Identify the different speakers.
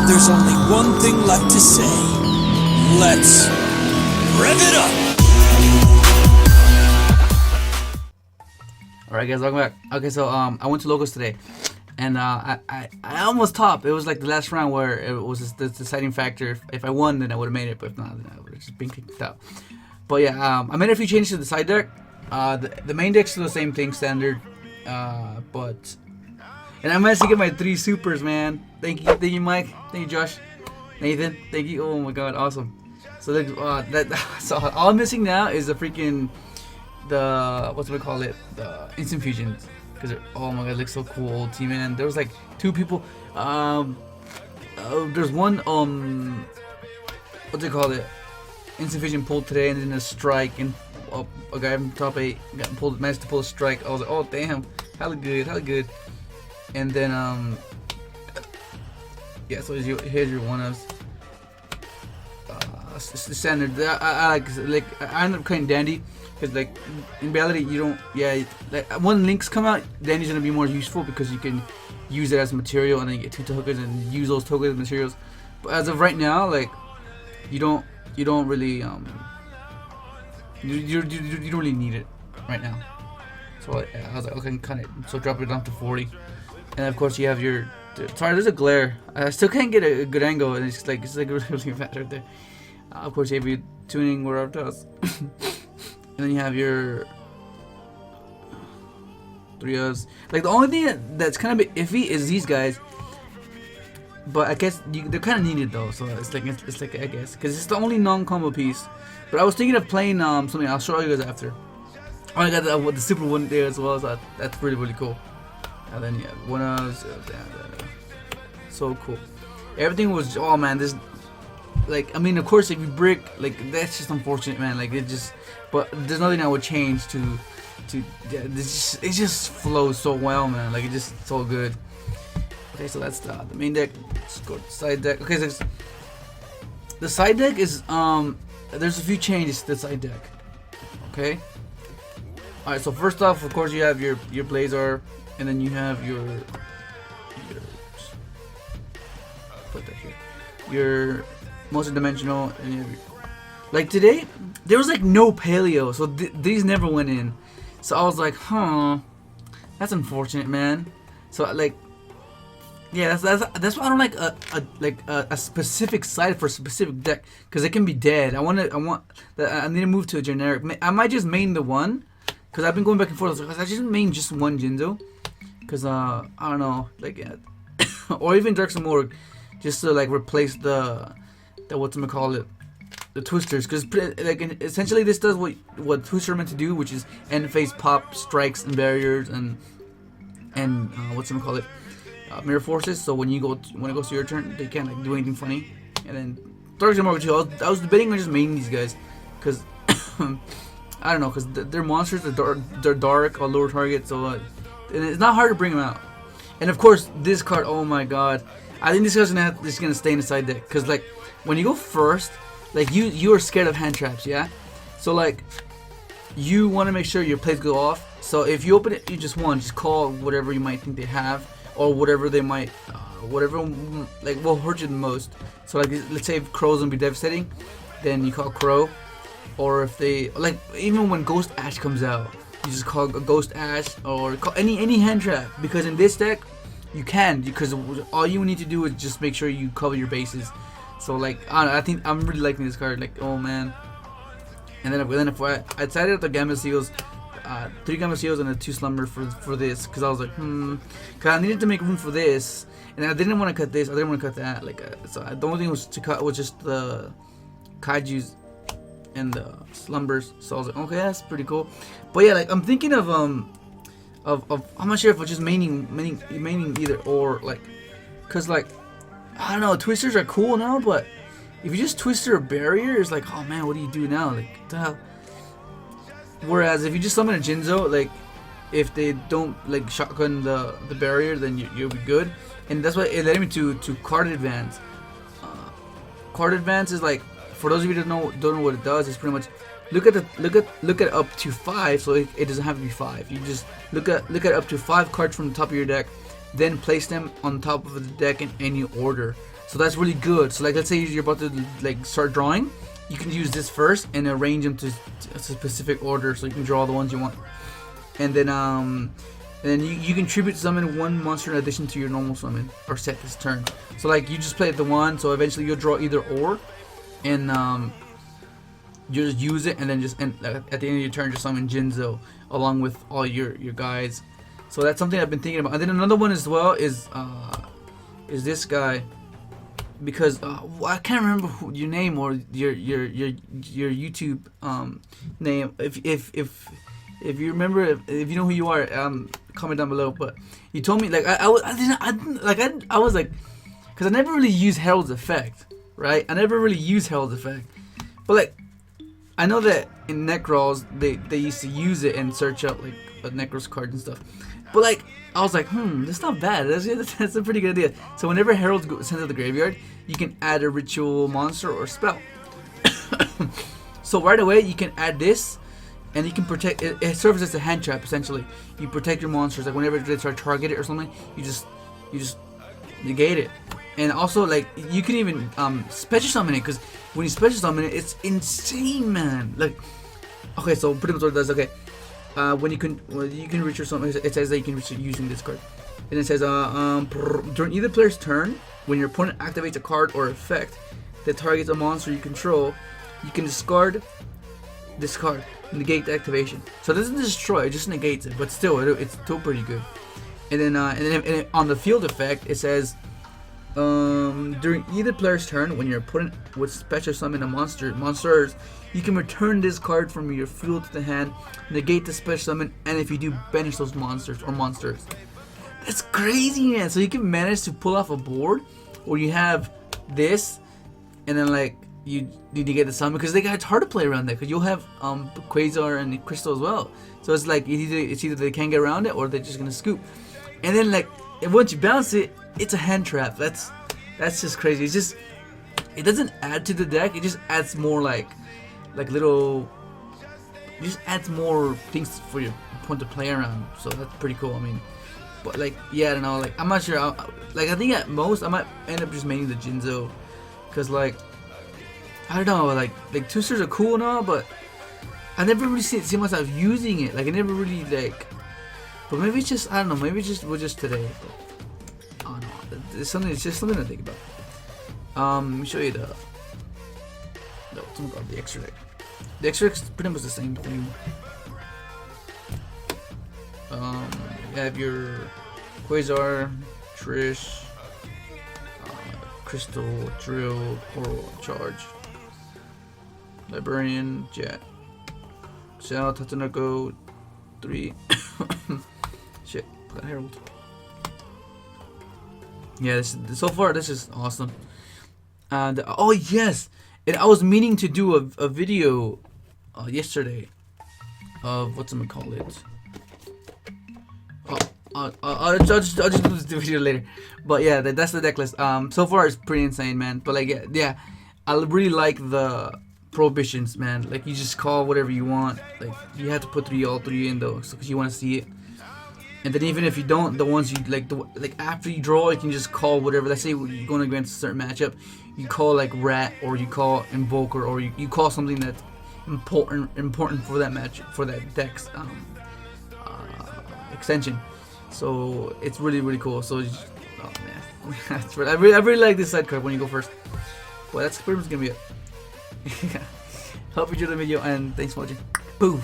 Speaker 1: There's only one thing left to say. Let's rev it up!
Speaker 2: Alright guys, welcome back. Okay, so I went to Locos today, and I almost topped. It was like the last round where it was the deciding factor. If I won, then I would have made it, but if not, then I would have just been kicked out. But yeah, I made a few changes to the side deck. The main deck's still the same thing, standard, but... And I managed to get my 3 supers, man. Thank you, Mike. Thank you, Josh. Nathan, thank you. Oh my god, awesome. So so all I'm missing now is the freaking what's we call it, the instant fusions, because oh my god, it looks so cool, team man. There was like 2 people. There's one what do you call it? Instant fusion pulled today, and then a strike, and a guy from top 8 managed to pull a strike. I was like, oh damn, hella good. And then yeah, so here's your one-ofs. It's the standard. I end up cutting Dandy because like in reality you don't. Yeah, like when links come out, Dandy's gonna be more useful because you can use it as material and then you get 2 tokens and use those tokens as materials. But as of right now, like you don't really you don't really need it right now. So I was like, okay, cut it. So drop it down to 40. And of course you have your. Sorry, there's a glare. I still can't get a good angle, and it's like really bad right there. Of course you have your tuning where it does, and then you have your 3Os. Like the only thing that's kind of iffy is these guys, but I guess they're kind of needed though. So it's like I guess because it's the only non-combo piece. But I was thinking of playing something. I'll show you guys after. Oh, I got the super one there as well. So that's really cool. And then yeah, one-ofs, so cool. Everything was, oh man, this, like, I mean, of course, if you brick, like, that's just unfortunate, man. Like, it just, but there's nothing I would change to, yeah, it just flows so well, man. Like, it's just so good. Okay, so that's the main deck. Let's go to the side deck. Okay, so the side deck is, there's a few changes to the side deck. Okay. All right, so first off, of course, you have your Blazar. And then you have your put that here. Your multi-dimensional, and you have like today there was like no paleo, so these never went in. So I was like, huh, that's unfortunate, man. So like, yeah, that's why I don't like a specific side for a specific deck, because it can be dead. I need to move to a generic. I might just main the one, because I've been going back and forth. I just main just one Jinzo. Cause I don't know, like, yeah. Or even Dark Morg, just to like replace the whatchamacallit, the twisters. Cause like essentially this does what Twister are meant to do, which is end phase pop strikes and barriers and whatchamacallit, mirror forces. So when it goes to your turn, they can't like do anything funny. And then Dark Morg too. I was debating on just maining these guys, cause I don't know, cause they're monsters. They're dark or lower target, so. And it's not hard to bring them out. And of course, this card, oh my god. I think this guy's gonna stay in the side deck. Cause like, when you go first, like you are scared of hand traps, yeah? So like, you wanna make sure your plays go off. So if you open it, you just call whatever you might think they have. Or whatever they might, whatever like will hurt you the most. So like, let's say if Crow's gonna be devastating, then you call Crow. Or if they, like, even when Ghost Ash comes out, you just call a Ghost Ash or call any hand trap, because in this deck you can, because all you need to do is just make sure you cover your bases. So like I think I'm really liking this card. Like, oh man. And then if I decided the Gamma Seals, 3 Gamma Seals and a 2 Slumber for this, because I was like because I needed to make room for this, and I didn't want to cut this, I didn't want to cut that. Like so the only thing was to cut was just the Kaiju's and the Slumbers. So I was like, okay, that's pretty cool. But yeah, like I'm thinking of I'm not sure if I'm just maining either or, like, cause like I don't know, twisters are cool now, but if you just twister a barrier, it's like, oh man, what do you do now? Like, what the hell? Whereas if you just summon a Jinzo, like if they don't like shotgun the barrier, then you'll be good. And that's why it led me to card advance. Card advance is like, for those of you that don't know what it does, it's pretty much look at up to 5, so it doesn't have to be 5. You just look at up to 5 cards from the top of your deck, then place them on top of the deck in any order. So that's really good. So like let's say you're about to like start drawing, you can use this first and arrange them to a specific order, so you can draw the ones you want. And then you can tribute summon one monster in addition to your normal summon or set this turn. So like you just play the one, so eventually you'll draw either or, and you just use it, and then just at the end of your turn just summon Jinzo along with all your guys. So that's something I've been thinking about. And then another one as well is this guy, because I can't remember your name or your YouTube name. If you remember, if you know who you are, comment down below. But you told me like I was like, because I never really used Herald's Effect, right? I never really used Herald's Effect, but like I know that in Necros they used to use it and search out like Necros cards and stuff. But like I was like, that's not bad. That's a pretty good idea. So whenever Herald sends out the graveyard, you can add a ritual monster or spell. So right away you can add this. And you can protect it. It serves as a hand trap essentially. You protect your monsters. Like whenever they try to target it or something, you just negate it. And also like you can even special summon it, because when you special summon it, it's insane, man. Like okay, so pretty much what it does. Okay, when you can reach your summon, it says that you can reach it using this card. And it says during either player's turn, when your opponent activates a card or effect that targets a monster you control, you can discard this card. Negate the activation. So it doesn't destroy, it just negates it, but still it's still pretty good. And then on the field effect it says during either player's turn, when your opponent would special summon a monsters, you can return this card from your field to the hand, negate the special summon, and if you do, banish those monsters. That's crazy, man. So you can manage to pull off a board where you have this, and then like you need to get the summon, because it's hard to play around that, because you'll have Quasar and Crystal as well. So it's like it's either they can't get around it or they're just gonna scoop. And then like once you bounce it, it's a hand trap. That's just crazy. It's just, it doesn't add to the deck. It just adds more like little. It just adds more things for your opponent to play around. So that's pretty cool. I mean, but like yeah, I don't know. Like I'm not sure. I think at most I might end up just maining the Jinzo, because like. I don't know, like twisters are cool and all, but I never really see myself using it. Like I never really like, but maybe it's just, I don't know, maybe we're just today. But, I don't know, it's just something to think about. Let me show you what's called the extra deck. The extra deck's pretty much the same thing. You have your Quasar, Trish, Crystal, Drill, Coral, Charge. Librarian, Jet, Shell, Tatsunoko, 3. Shit, got Herald. Yeah, so far this is awesome. And oh yes, and I was meaning to do a video yesterday of whatchamacallit. I'll just do this video later. But yeah, that's the deck list. So far it's pretty insane, man. But like yeah, I really like the prohibitions, man. Like you just call whatever you want. Like you have to put all three in though, because you want to see it. And then even if you don't, the ones you like, after you draw, you can just call whatever. Let's say you're going against a certain matchup, you call like Rat, or you call Invoker, or you call something that's important for that match, for that deck's extension. So it's really cool. So oh man, I really like this side card when you go first. Well, that's pretty much gonna be it. Hope you enjoyed the video, and thanks for watching. Boo!